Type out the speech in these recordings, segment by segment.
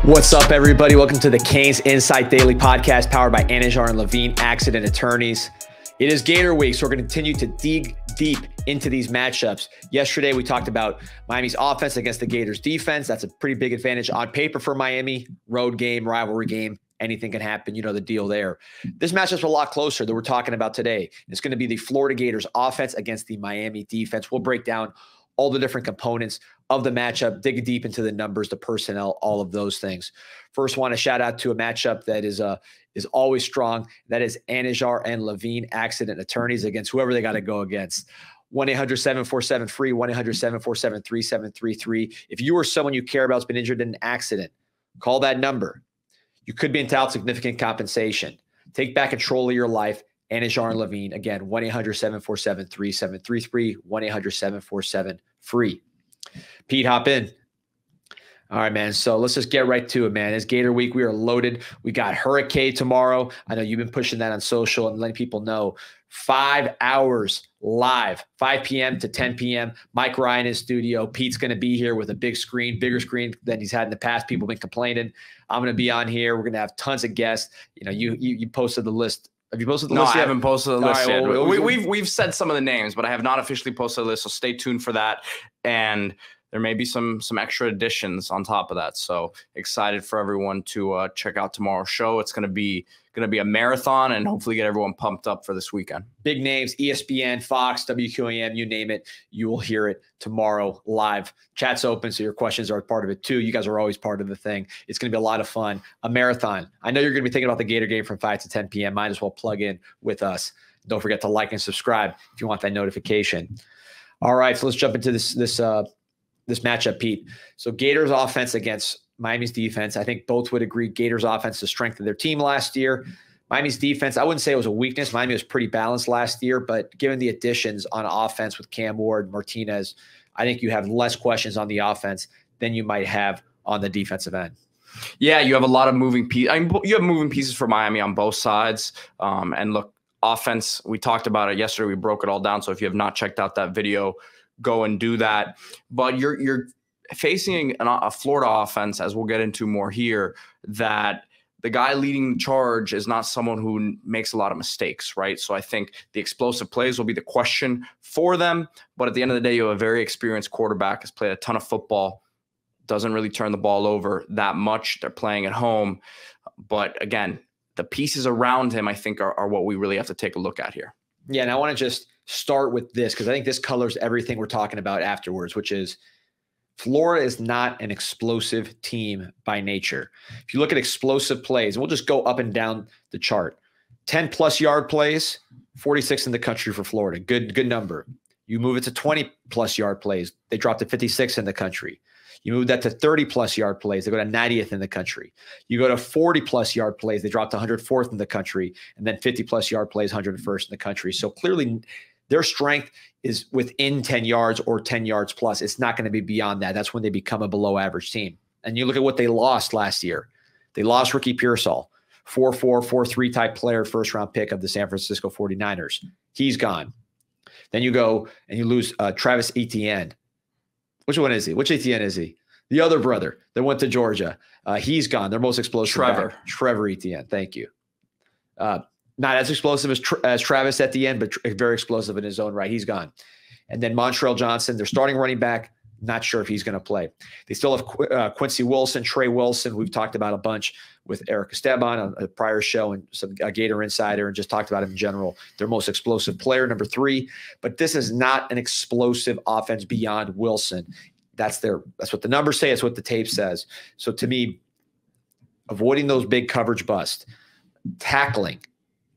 What's up, everybody? Welcome to the CanesInSight Daily Podcast, powered by Anijar and Levine Accident Attorneys. It is Gator Week, so we're going to continue to dig deep into these matchups. Yesterday, we talked about Miami's offense against the Gators' defense. That's a pretty big advantage on paper for Miami. Road game, rivalry game, anything can happen. You know the deal there. This matchup's a lot closer that we're talking about today. It's going to be the Florida Gators offense against the Miami defense. We'll break down all the different components of the matchup, dig deep into the numbers, the personnel, all of those things. First, want to shout out to a matchup that is always strong. That is Anijar and Levine Accident Attorneys against whoever they got to go against. 1-800-747-FREE, 1-800-747-3733. If you or someone you care about has been injured in an accident, call that number. You could be entitled to significant compensation. Take back control of your life. Anijar and Levine, again, 1-800-747-3733, 1-800-747-FREE. Pete, hop in. All right, man. So let's just get right to it, man. It's Gator Week. We are loaded. We got Hurricane tomorrow. I know you've been pushing that on social and letting people know. 5 hours live, 5 p.m. to 10 p.m. Mike Ryan in studio. Pete's going to be here with a big screen, bigger screen than he's had in the past. People have been complaining. I'm going to be on here. We're going to have tons of guests. You know, you posted the list. Have you posted the list yet? No, I haven't posted the list yet. Well, we've said some of the names, but I have not officially posted the list, so stay tuned for that. And there may be some extra additions on top of that. So excited for everyone to check out tomorrow's show. It's going to be a marathon and hopefully get everyone pumped up for this weekend. Big names, ESPN, Fox, WQAM, you name it. You will hear it tomorrow live. Chat's open, so your questions are part of it too. You guys are always part of the thing. It's going to be a lot of fun. A marathon. I know you're going to be thinking about the Gator game from 5 to 10 p.m. Might as well plug in with us. Don't forget to like and subscribe if you want that notification. All right, so let's jump into this matchup, Pete. So Gators offense against Miami's defense. I think both would agree Gators offense is the strength of their team last year. Miami's defense, I wouldn't say it was a weakness. Miami was pretty balanced last year, but given the additions on offense with Cam Ward, Martinez, I think you have less questions on the offense than you might have on the defensive end. Yeah, you have a lot of moving pieces. I mean, you have moving pieces for Miami on both sides. And look, offense, we talked about it yesterday. We broke it all down. So if you have not checked out that video, go and do that. But you're facing a Florida offense, as we'll get into more here, that the guy leading the charge is not someone who makes a lot of mistakes, right? So I think the explosive plays will be the question for them. But at the end of the day, you have a very experienced quarterback, has played a ton of football, doesn't really turn the ball over that much. They're playing at home. But again, the pieces around him, I think, are what we really have to take a look at here. Yeah, and I want to just start with this because I think this colors everything we're talking about afterwards, which is Florida is not an explosive team by nature. If you look at explosive plays, we'll just go up and down the chart. 10-plus yard plays, 46 in the country for Florida. Good number. You move it to 20-plus yard plays, they drop to 56 in the country. You move that to 30-plus yard plays, they go to 90th in the country. You go to 40-plus yard plays, they drop to 104th in the country. And then 50-plus yard plays, 101st in the country. So clearly their strength is within 10 yards or 10 yards plus. It's not going to be beyond that. That's when they become a below average team. And you look at what they lost last year. They lost Ricky Pearsall, 4-4, 4-3 type player, first round pick of the San Francisco 49ers. He's gone. Then you go and you lose Travis Etienne. Which one is he? Which Etienne is he? The other brother that went to Georgia. He's gone. Their most explosive Trevor Etienne. Thank you. Not as explosive as Travis at the end, but very explosive in his own right. He's gone. And then Montrell Johnson, their starting running back, not sure if he's going to play. They still have Quincy Wilson, Trey Wilson. We've talked about a bunch with Eric Esteban on a prior show and some Gator Insider and just talked about him in general. Their most explosive player, number 3. But this is not an explosive offense beyond Wilson. That's what the numbers say. It's what the tape says. So to me, avoiding those big coverage busts, tackling,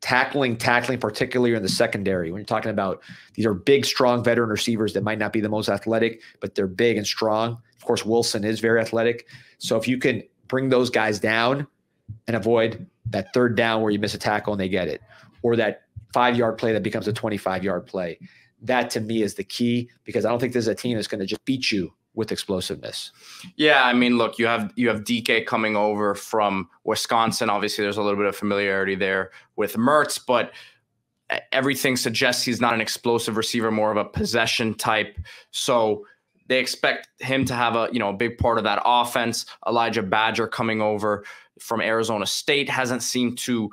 particularly in the secondary. When you're talking about these are big, strong veteran receivers that might not be the most athletic, but they're big and strong. Of course, Wilson is very athletic. So if you can bring those guys down and avoid that third down where you miss a tackle and they get it, or that 5-yard play that becomes a 25-yard play, that to me is the key because I don't think there's a team that's going to just beat you with explosiveness. Yeah, I mean, look, you have DK coming over from Wisconsin. Obviously, there's a little bit of familiarity there with Mertz, but everything suggests he's not an explosive receiver, more of a possession type. So they expect him to have a big part of that offense. Elijah Badger coming over from Arizona State hasn't seemed to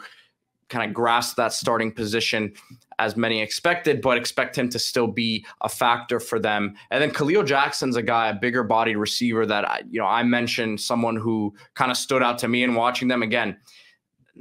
kind of grasp that starting position as many expected, but expect him to still be a factor for them. And then Khalil Jackson's a guy, a bigger bodied receiver that I mentioned, someone who kind of stood out to me in watching them. Again,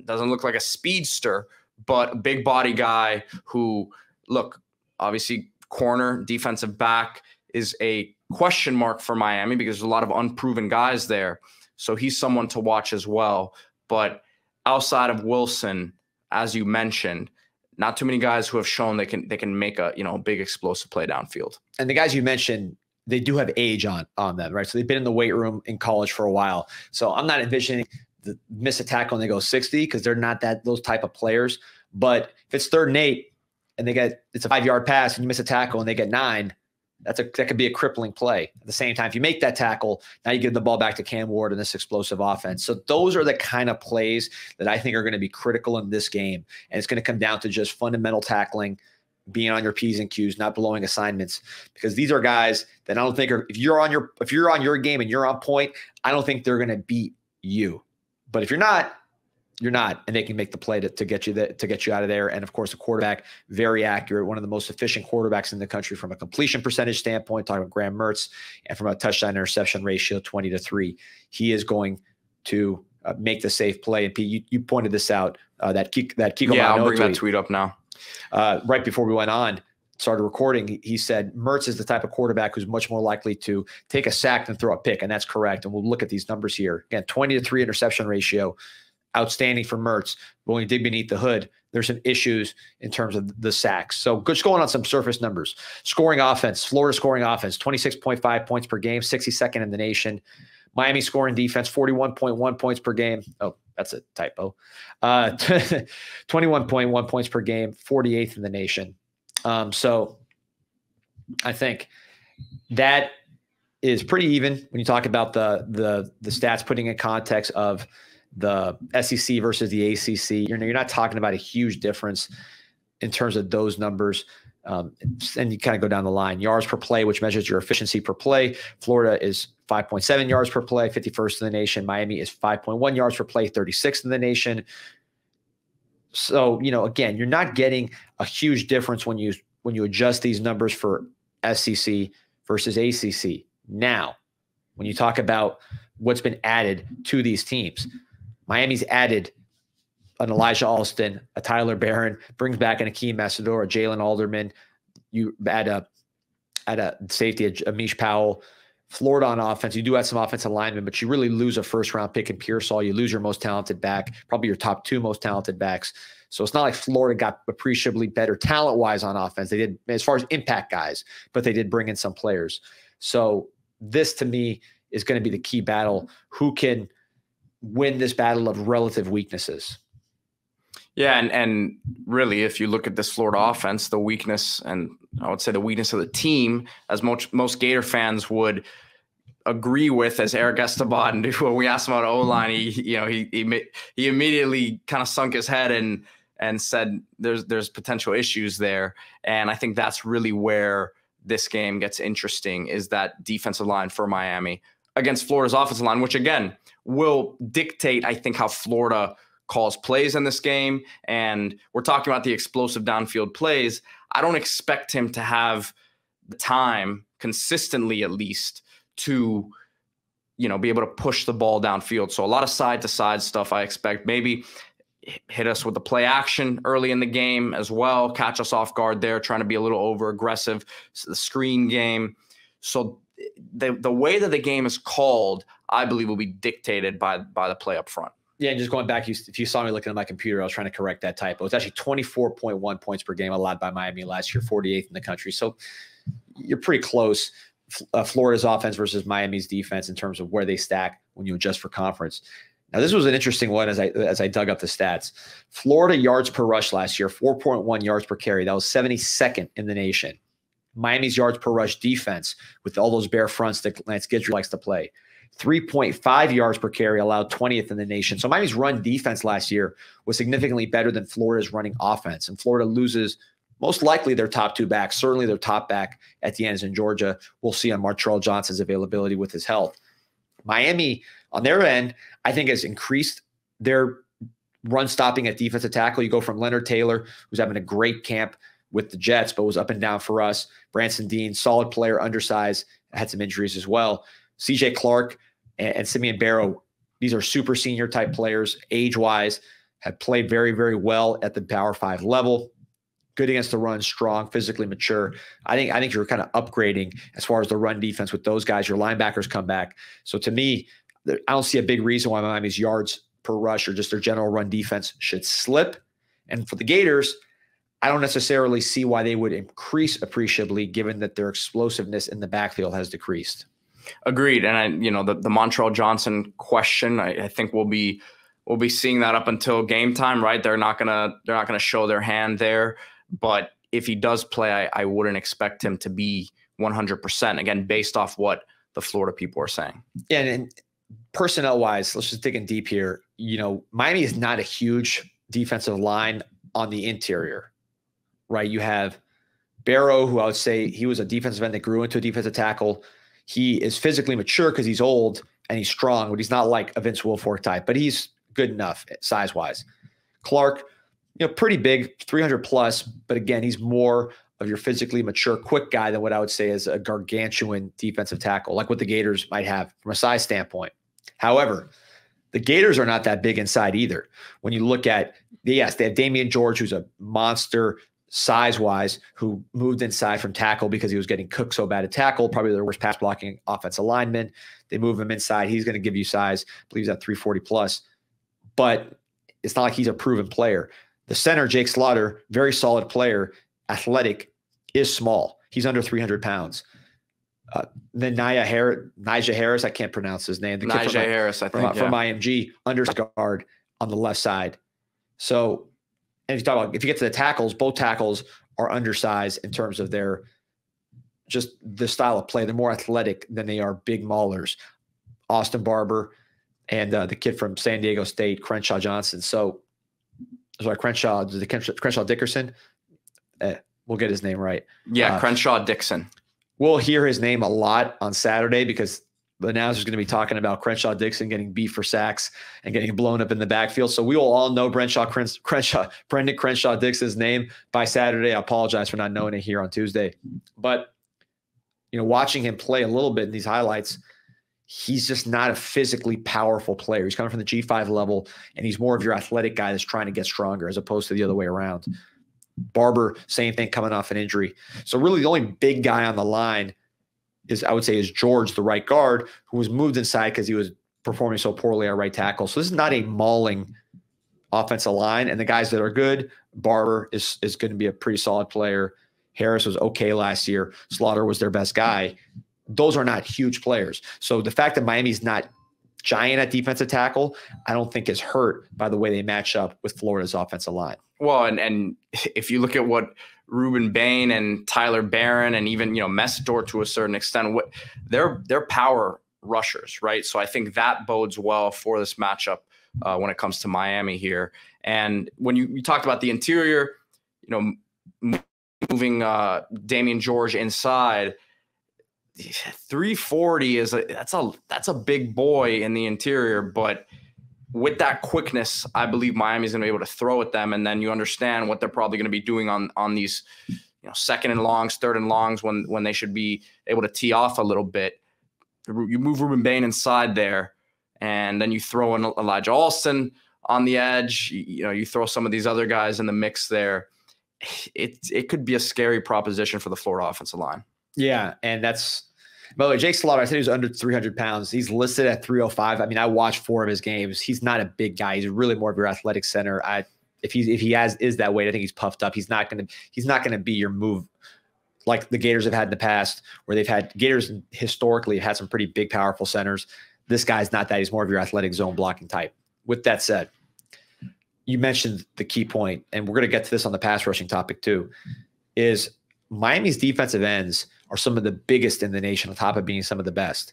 doesn't look like a speedster, but a big body guy who, look, obviously corner, defensive back is a question mark for Miami because there's a lot of unproven guys there. So he's someone to watch as well. But outside of Wilson, as you mentioned, not too many guys who have shown they can make a big explosive play downfield. And the guys you mentioned, they do have age on them, right? So they've been in the weight room in college for a while. So I'm not envisioning the miss a tackle and they go 60 because they're not those type of players. But if it's 3rd and 8 and it's a 5-yard pass and you miss a tackle and they get 9, that could be a crippling play. At the same time, if you make that tackle, now you give the ball back to Cam Ward in this explosive offense. So those are the kind of plays that I think are going to be critical in this game. And it's going to come down to just fundamental tackling, being on your P's and Q's, not blowing assignments, because these are guys that I don't think if you're on your game and you're on point, I don't think they're going to beat you. But if you're not, you're not, and they can make the play to get you out of there. And of course, the quarterback, very accurate, one of the most efficient quarterbacks in the country from a completion percentage standpoint, talking about Graham Mertz, and from a touchdown interception ratio, 20-3. He is going to make the safe play. And Pete, you pointed this out, that Kiko. Yeah, I'll bring that tweet up now. Right before we went on, started recording, he said Mertz is the type of quarterback who's much more likely to take a sack than throw a pick, and that's correct. And we'll look at these numbers here. Again, 20-3 interception ratio. Outstanding for Mertz. But when you dig beneath the hood, there's some issues in terms of the sacks. So just going on some surface numbers. Scoring offense, Florida scoring offense, 26.5 points per game, 62nd in the nation. Miami scoring defense, 41.1 points per game. Oh, that's a typo. 21.1 points per game, 48th in the nation. So I think that is pretty even when you talk about the stats, putting in context of the SEC versus the ACC. You're not talking about a huge difference in terms of those numbers. And you kind of go down the line. Yards per play, which measures your efficiency per play. Florida is 5.7 yards per play, 51st in the nation. Miami is 5.1 yards per play, 36th in the nation. So, again, you're not getting a huge difference when you adjust these numbers for SEC versus ACC. Now, when you talk about what's been added to these teams, Miami's added an Elijah Alston, a Tyler Barron, brings back an Akeem Massador, a Jalen Alderman. You add a safety, a Amish Powell. Florida on offense, you do have some offensive linemen, but you really lose a first-round pick in Pearsall. You lose your most talented back, probably your top 2 most talented backs. So it's not like Florida got appreciably better talent-wise on offense. They did, as far as impact guys, but they did bring in some players. So this, to me, is going to be the key battle. Who can win this battle of relative weaknesses? Yeah, and really, if you look at this Florida offense, the weakness, and I would say the weakness of the team, as most Gator fans would agree with, as Eric Esteban, when we asked him about O-line, he immediately kind of sunk his head and said there's potential issues there. And I think that's really where this game gets interesting, is that defensive line for Miami against Florida's offensive line, which again will dictate, I think, how Florida calls plays in this game. And we're talking about the explosive downfield plays. I don't expect him to have the time consistently, at least, to, be able to push the ball downfield. So a lot of side-to-side stuff I expect. Maybe hit us with the play action early in the game as well, catch us off guard there, trying to be a little over-aggressive, the screen game. So the way that the game is called, I believe, will be dictated by the play up front. Yeah, and just going back, if you saw me looking at my computer, I was trying to correct that typo. It's actually 24.1 points per game allowed by Miami last year, 48th in the country. So you're pretty close. Florida's offense versus Miami's defense in terms of where they stack when you adjust for conference. Now, this was an interesting one as I dug up the stats. Florida yards per rush last year, 4.1 yards per carry. That was 72nd in the nation. Miami's yards per rush defense, with all those bare fronts that Lance Guidry likes to play, 3.5 yards per carry, allowed 20th in the nation. So Miami's run defense last year was significantly better than Florida's running offense. And Florida loses most likely their top two backs, certainly their top back at the end is in Georgia. We'll see on Martrell Johnson's availability with his health. Miami, on their end, I think has increased their run stopping at defensive tackle. You go from Leonard Taylor, who's having a great camp with the Jets, but was up and down for us. Branson Dean, solid player, undersized, had some injuries as well. CJ Clark and Simeon Barrow, these are super senior type players, age-wise, have played very, very well at the Power 5 level. Good against the run, strong, physically mature. I think you're kind of upgrading as far as the run defense with those guys. Your linebackers come back. So to me, I don't see a big reason why Miami's yards per rush or just their general run defense should slip. And for the Gators, I don't necessarily see why they would increase appreciably given that their explosiveness in the backfield has decreased. Agreed. And the Montrell Johnson question, I think we'll be seeing that up until game time, right? They're not gonna show their hand there. But if he does play, I wouldn't expect him to be 100%, again, based off what the Florida people are saying. Yeah, and personnel wise, let's just dig in deep here. Miami is not a huge defensive line on the interior. Right, you have Barrow, who I would say he was a defensive end that grew into a defensive tackle. He is physically mature because he's old and he's strong, but he's not like a Vince Wilfork type, but he's good enough size-wise. Clark, pretty big, 300 plus, but again, he's more of your physically mature, quick guy than what I would say is a gargantuan defensive tackle, like what the Gators might have from a size standpoint. However, the Gators are not that big inside either. When you look at, yes, they have Damian George, who's a monster size-wise, who moved inside from tackle because he was getting cooked so bad at tackle, probably their worst pass-blocking offensive lineman. They move him inside. He's going to give you size. I believe he's at 340 plus. But it's not like he's a proven player. The center, Jake Slaughter, very solid player, athletic, is small. He's under 300 pounds. Then Nijah Harris, I can't pronounce his name. Nijah Harris, I think. From IMG, under guard on the left side. So, and if you get to the tackles, both tackles are undersized in terms of their just the style of play. They're more athletic than they are big maulers. Austin Barber and the kid from San Diego State, Crenshaw Johnson. So, sorry, Crenshaw Dickerson. We'll get his name right. Yeah, Crenshaw Dixon. We'll hear his name a lot on Saturday because the announcer's going to be talking about Crenshaw Dixon getting beat for sacks and getting blown up in the backfield. So we will all know Brendan Crenshaw Dixon's name by Saturday. I apologize for not knowing it here on Tuesday. But, watching him play a little bit in these highlights, he's just not a physically powerful player. He's coming from the G5 level, and he's more of your athletic guy that's trying to get stronger as opposed to the other way around. Barber, same thing, coming off an injury. So really the only big guy on the line is George, the right guard, who was moved inside because he was performing so poorly at right tackle. So this is not a mauling offensive line. And the guys that are good, Barber is going to be a pretty solid player. Harris was okay last year. Slaughter was their best guy. Those are not huge players. So the fact that Miami's not giant at defensive tackle, I don't think is hurt by the way they match up with Florida's offensive line. Well, and if you look at what Ruben Bain and Tyler Barron and even, Messidor to a certain extent, what they're power rushers, right? So I think that bodes well for this matchup when it comes to Miami here. And when you talked about the interior, moving Damian George inside, 340 that's a big boy in the interior, but with that quickness, I believe Miami's going to be able to throw at them, and then you understand what they're probably going to be doing on these, second and longs, third and longs when they should be able to tee off a little bit. You move Ruben Bain inside there, and then you throw in Elijah Alston on the edge. You throw some of these other guys in the mix there. It could be a scary proposition for the Florida offensive line. Yeah, and that's. By the way, Jake Slaughter, I said he was under 300 pounds. He's listed at 305. I mean, I watched 4 of his games. He's not a big guy. He's really more of your athletic center. If he is that weight, I think he's puffed up. He's not gonna be your move like the Gators have had in the past, where they've had Gators historically have had some pretty big, powerful centers. This guy's not that. He's more of your athletic zone blocking type. With that said, you mentioned the key point, and we're going to get to this on the pass rushing topic too, is Miami's defensive ends are some of the biggest in the nation, on top of being some of the best.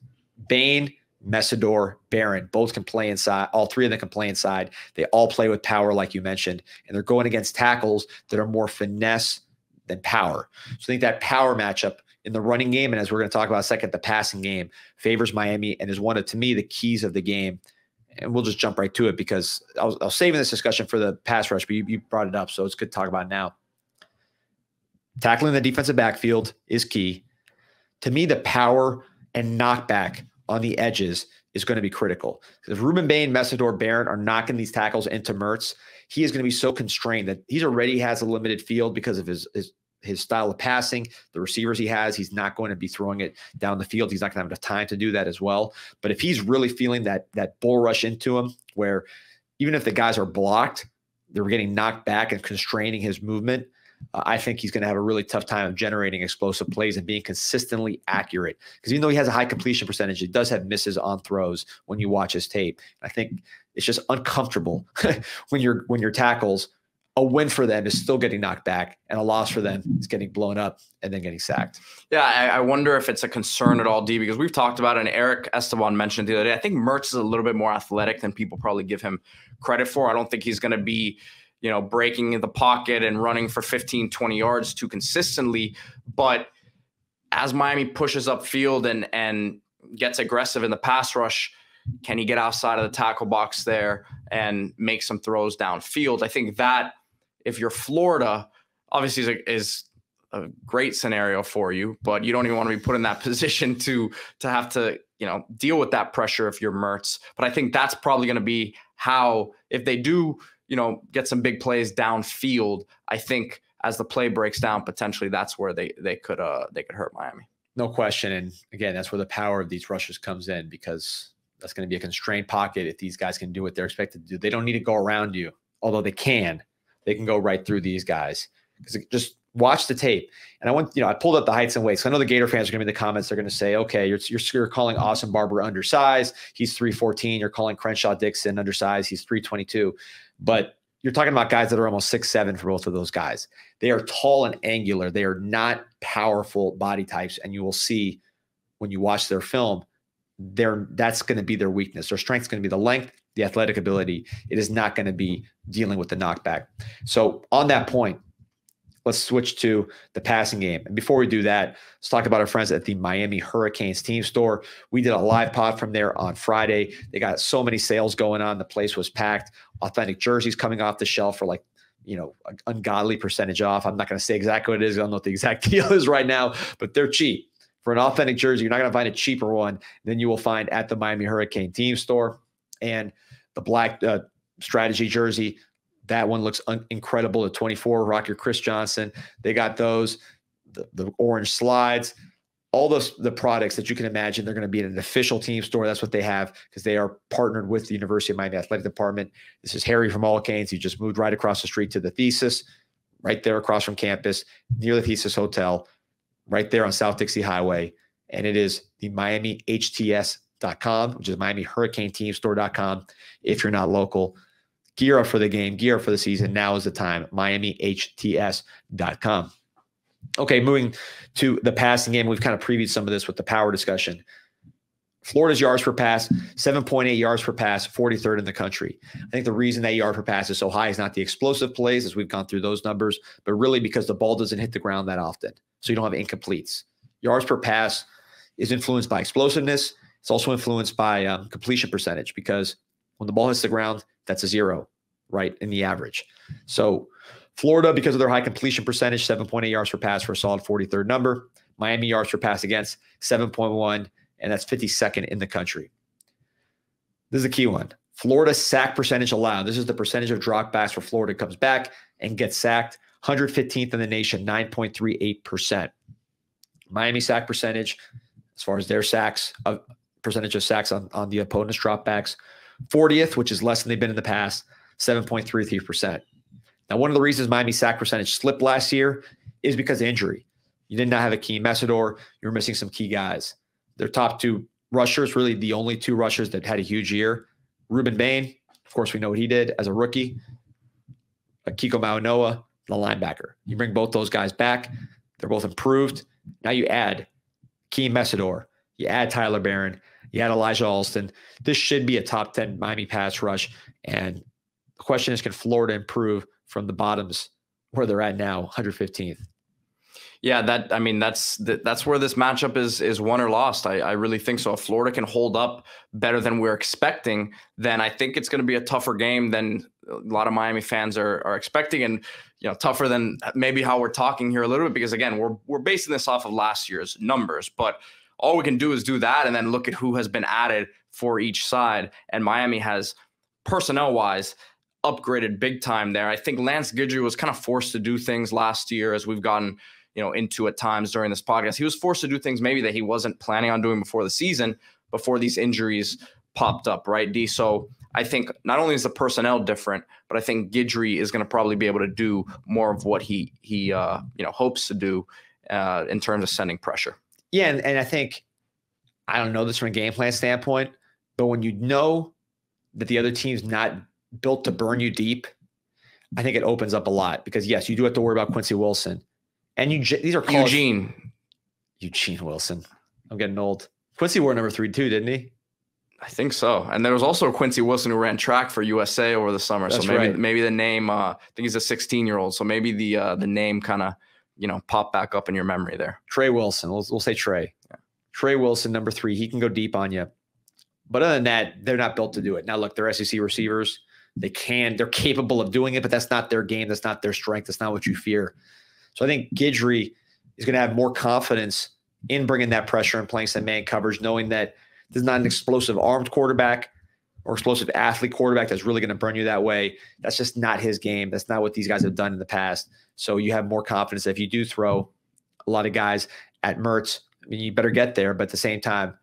Bain, Messidor, Barron, both can play inside. All 3 of them can play inside. They all play with power, like you mentioned, and they're going against tackles that are more finesse than power. So I think that power matchup in the running game, and as we're going to talk about in a second, the passing game favors Miami and is one of, to me, the keys of the game. And we'll just jump right to it because I was saving this discussion for the pass rush, but you brought it up, so it's good to talk about it now. Tackling the defensive backfield is key. To me, the power and knockback on the edges is going to be critical. If Ruben Bain, Messidor, Barron are knocking these tackles into Mertz, he is going to be so constrained that he already has a limited field because of his style of passing, the receivers he has. He's not going to be throwing it down the field. He's not going to have enough time to do that as well. But if he's really feeling that bull rush into him, where even if the guys are blocked, they're getting knocked back and constraining his movement, I think he's going to have a really tough time of generating explosive plays and being consistently accurate. Because even though he has a high completion percentage, he does have misses on throws when you watch his tape. I think it's just uncomfortable when your tackles, a win for them is still getting knocked back, and a loss for them is getting blown up and then getting sacked. Yeah, I wonder if it's a concern at all, D, because we've talked about it, and Eric Esteban mentioned the other day. I think Mertz is a little bit more athletic than people probably give him credit for. I don't think he's going to be, breaking in the pocket and running for 15, 20 yards too consistently. But as Miami pushes upfield and gets aggressive in the pass rush, can he get outside of the tackle box there and make some throws downfield? I think that if you're Florida, obviously is a great scenario for you, but you don't even want to be put in that position to have to, deal with that pressure if you're Mertz. But I think that's probably going to be how, if they do, get some big plays downfield, I think as the play breaks down, potentially that's where they could hurt Miami. No question. And again, that's where the power of these rushes comes in, because that's going to be a constrained pocket. If these guys can do what they're expected to do, they don't need to go around you, although they can go right through these guys. Because just watch the tape. And I pulled up the heights and weights. So I know the Gator fans are going to be in the comments. They're going to say, okay, you're calling Austin Barber undersized. He's 314. You're calling Crenshaw Dixon undersized. He's 322. But you're talking about guys that are almost 6'7" for both of those guys. They are tall and angular. They are not powerful body types. And you will see when you watch their film, that's going to be their weakness. Their strength is going to be the length, the athletic ability. It is not going to be dealing with the knockback. So on that point, let's switch to the passing game. And before we do that, let's talk about our friends at the Miami Hurricanes team store. We did a live pod from there on Friday. They got so many sales going on. The place was packed. Authentic jerseys coming off the shelf for an ungodly percentage off. I'm not going to say exactly what it is. I don't know what the exact deal is right now, but they're cheap. For an authentic jersey, you're not going to find a cheaper one than you will find at the Miami Hurricane team store. And the black strategy jersey, that one looks incredible. The 24, rock your Chris Johnson. They got those, the orange slides, all the products that you can imagine. They're going to be in an official team store. That's what they have, because they are partnered with the University of Miami Athletic Department. This is Harry from All Canes. He just moved right across the street to the Thesis, right there across from campus, near the Thesis Hotel, right there on South Dixie Highway. And it is the Miami HTS.com, which is Miami Hurricane Team Store.com. If you're not local, gear up for the game, gear up for the season. Now is the time. MiamiHTS.com. Okay, moving to the passing game. We've kind of previewed some of this with the power discussion. Florida's yards per pass, 7.8 yards per pass, 43rd in the country. I think the reason that yard per pass is so high is not the explosive plays, as we've gone through those numbers, but really because the ball doesn't hit the ground that often. So you don't have incompletes. Yards per pass is influenced by explosiveness. It's also influenced by completion percentage, because when the ball hits the ground, that's a 0, right, in the average. So Florida, because of their high completion percentage, 7.8 yards per pass for a solid 43rd number. Miami yards per pass against, 7.1, and that's 52nd in the country. This is a key one. Florida sack percentage allowed. This is the percentage of dropbacks where Florida comes back and gets sacked. 115th in the nation, 9.38%. Miami sack percentage, as far as their sacks, percentage of sacks on the opponent's dropbacks, 40th, which is less than they've been in the past, 7.33%. Now, one of the reasons Miami sack percentage slipped last year is because of injury. You did not have a key Messidor. You were missing some key guys. Their top two rushers, really the only two rushers that had a huge year. Ruben Bain, of course, we know what he did as a rookie. Kiko Mauanoa, the linebacker. You bring both those guys back. They're both improved. Now you add Key Messidor. You add Tyler Barron. You add Elijah Alston. This should be a top 10 Miami pass rush. And the question is, can Florida improve from the bottoms where they're at now, 115th? Yeah, that's where this matchup is won or lost. I really think so. If Florida can hold up better than we're expecting, then I think it's going to be a tougher game than a lot of Miami fans are expecting, and tougher than maybe how we're talking here a little bit, because again, we're basing this off of last year's numbers, but all we can do is do that and then look at who has been added for each side. And Miami has, personnel-wise, upgraded big time there. I think Lance Guidry was kind of forced to do things last year, as we've gotten into at times during this podcast. He was forced to do things maybe that he wasn't planning on doing before the season, before these injuries popped up, right, D? So I think not only is the personnel different, but I think Guidry is going to probably be able to do more of what he hopes to do in terms of sending pressure. Yeah, and I think, I don't know this from a game plan standpoint, but when you know that the other team's not built to burn you deep, I think it opens up a lot, because yes, you do have to worry about Quincy Wilson. And these are college. Eugene Wilson. I'm getting old. Quincy wore number 3 too, didn't he? I think so. And there was also Quincy Wilson who ran track for USA over the summer. That's so right. Maybe the name, I think he's a 16-year-old. So maybe the name kind of, pop back up in your memory there. Trey Wilson. We'll say Trey. Yeah. Trey Wilson, number 3. He can go deep on you. But other than that, they're not built to do it. Now, look, they're SEC receivers. They're capable of doing it, but that's not their game. That's not their strength. That's not what you fear. So I think Guidry is going to have more confidence in bringing that pressure and playing some man coverage, knowing that this is not an explosive armed quarterback or explosive athlete quarterback that's really going to burn you that way. That's just not his game. That's not what these guys have done in the past. So you have more confidence that if you do throw a lot of guys at Mertz, I mean, you better get there. But at the same time,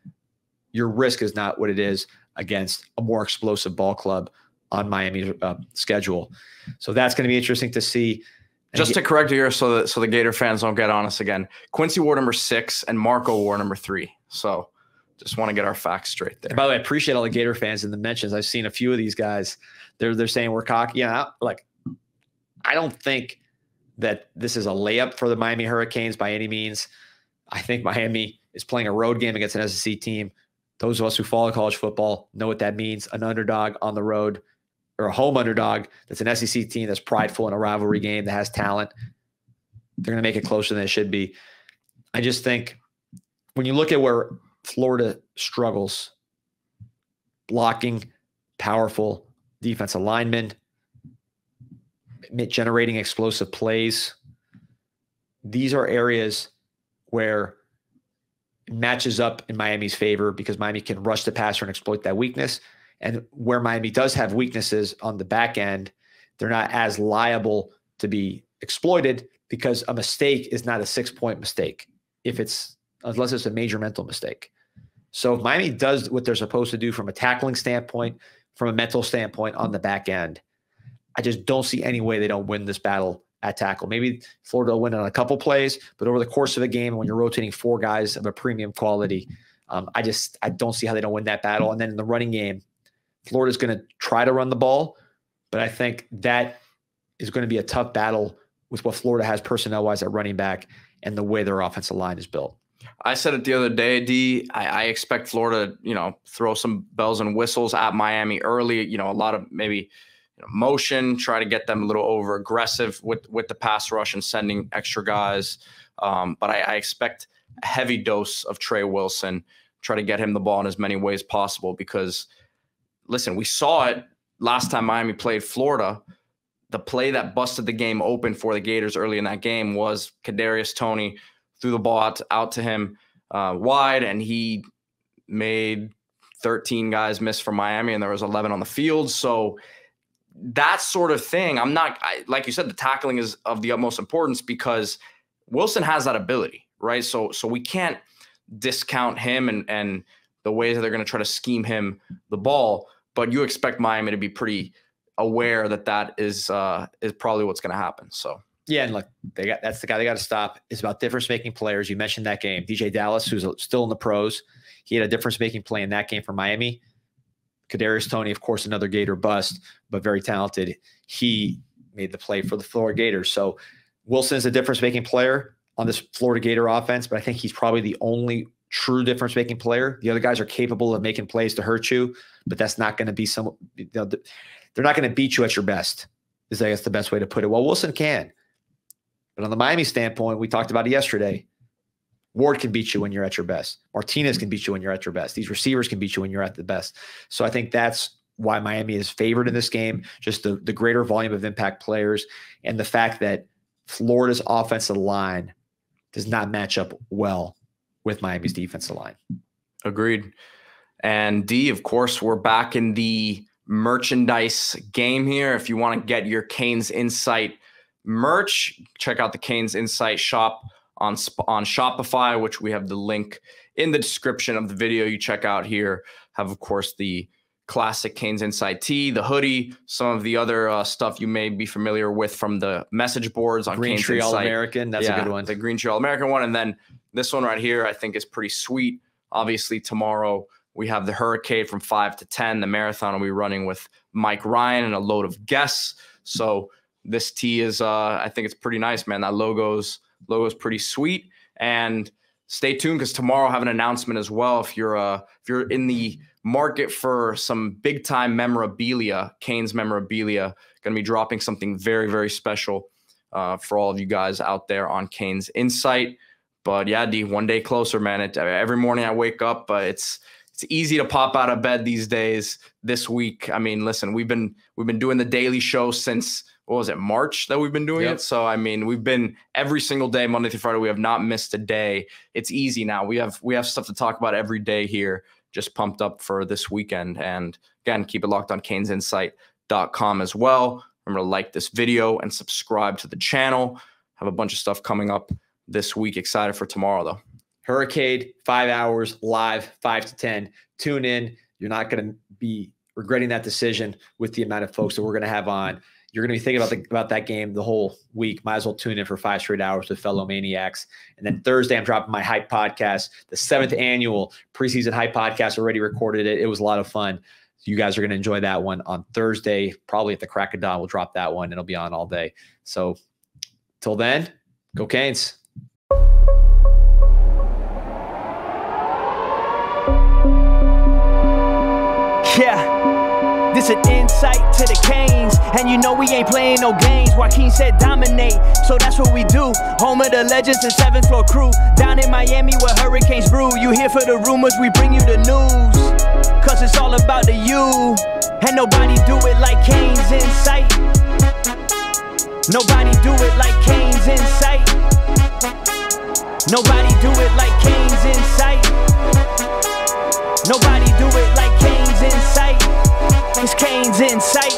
your risk is not what it is against a more explosive ball club on Miami's schedule. So that's going to be interesting to see. Just to correct you here, so the Gator fans don't get on us again, Quincy wore number 6 and Marco wore number 3. So just want to get our facts straight there. And by the way, I appreciate all the Gator fans in the mentions. I've seen a few of these guys. They're saying we're cocky. Yeah, like, I don't think that this is a layup for the Miami Hurricanes by any means. I think Miami is playing a road game against an SEC team. Those of us who follow college football know what that means. An underdog on the road, or a home underdog that's an SEC team that's prideful in a rivalry game that has talent. They're going to make it closer than it should be. I just think when you look at where Florida struggles, blocking, powerful defensive linemen, generating explosive plays, these are areas where it matches up in Miami's favor, because Miami can rush the passer and exploit that weakness. And where Miami does have weaknesses on the back end, they're not as liable to be exploited, because a mistake is not a 6-point mistake unless it's a major mental mistake. So if Miami does what they're supposed to do from a tackling standpoint, from a mental standpoint on the back end, I just don't see any way they don't win this battle at tackle. Maybe Florida will win on a couple plays, but over the course of a game, when you're rotating 4 guys of a premium quality, I don't see how they don't win that battle. And then in the running game, Florida's going to try to run the ball, but I think that is going to be a tough battle with what Florida has personnel-wise at running back and the way their offensive line is built. I said it the other day, D. I expect Florida, throw some bells and whistles at Miami early. A lot of maybe motion, try to get them a little over aggressive with the pass rush and sending extra guys. But I expect a heavy dose of Trey Wilson. Try to get him the ball in as many ways possible, because listen, we saw it last time Miami played Florida. The play that busted the game open for the Gators early in that game was Kadarius Toney threw the ball out to him wide, and he made 13 guys miss for Miami, and there was 11 on the field. So that sort of thing, like you said, the tackling is of the utmost importance, because Wilson has that ability, right? So we can't discount him and the ways that they're going to try to scheme him the ball, but you expect Miami to be pretty aware that is probably what's going to happen. So yeah, and look, that's the guy they got to stop. It's about difference-making players. You mentioned that game, DJ Dallas, who's still in the pros. He had a difference-making play in that game for Miami. Kadarius Toney, of course, another Gator bust, but very talented. He made the play for the Florida Gators. So Wilson is a difference-making player on this Florida Gator offense, but I think he's probably the only true difference-making player. The other guys are capable of making plays to hurt you, but that's not going to be they're not going to beat you at your best, is I guess the best way to put it. Well, Wilson can. But on the Miami standpoint, we talked about it yesterday. Ward can beat you when you're at your best. Martinez can beat you when you're at your best. These receivers can beat you when you're at the best. So I think that's why Miami is favored in this game, just the greater volume of impact players and the fact that Florida's offensive line does not match up well with Miami's defensive line. Agreed. And D, of course, we're back in the merchandise game here. If you want to get your Canes Insight merch, check out the Canes Insight shop on Shopify, which we have the link in the description of the video you check out here. Have, of course, the classic Canes Insight tee, the hoodie, some of the other stuff you may be familiar with from the message boards on Green Canes Tree Insight. All-American, that's a good one. The Green Tree All-American one. And then this one right here, I think is pretty sweet. Obviously, tomorrow we have the Hurricane from 5 to 10. The marathon will be running with Mike Ryan and a load of guests. So this tee is, I think it's pretty nice, man. That logo's pretty sweet. And stay tuned because tomorrow I have an announcement as well. If you're in the market for some big time memorabilia, Canes memorabilia, going to be dropping something very, very special for all of you guys out there on Canes Insight. But yeah, D, one day closer, man. Every morning I wake up, it's easy to pop out of bed these days. This week, I mean, listen, we've been doing the daily show since, what was it, March that we've been doing it? So, I mean, we've been every single day, Monday through Friday. We have not missed a day. It's easy now. We have stuff to talk about every day here. Just pumped up for this weekend. And again, keep it locked on CanesInsight.com as well. Remember to like this video and subscribe to the channel. Have a bunch of stuff coming up this week. Excited for tomorrow, though. Hurricane, 5 hours, live, 5 to 10. Tune in. You're not going to be regretting that decision with the amount of folks that we're going to have on. You're going to be thinking about that game the whole week. Might as well tune in for 5 straight hours with fellow maniacs. And then Thursday, I'm dropping my Hype podcast, the 7th annual preseason Hype podcast. Already recorded it. It was a lot of fun. You guys are going to enjoy that one on Thursday. Probably at the crack of dawn, we'll drop that one. It'll be on all day. So till then, go Canes. Yeah, this an insight to the Canes, and you know we ain't playing no games. Joaquin said dominate, so that's what we do. Home of the legends and 7th floor crew, down in Miami where hurricanes brew. You here for the rumors, we bring you the news, cause it's all about the you. And nobody do it like Canes Insight. Nobody do it like Canes Insight. Nobody do it like Canes Insight. Nobody do it like Canes Insight. It's Canes Insight.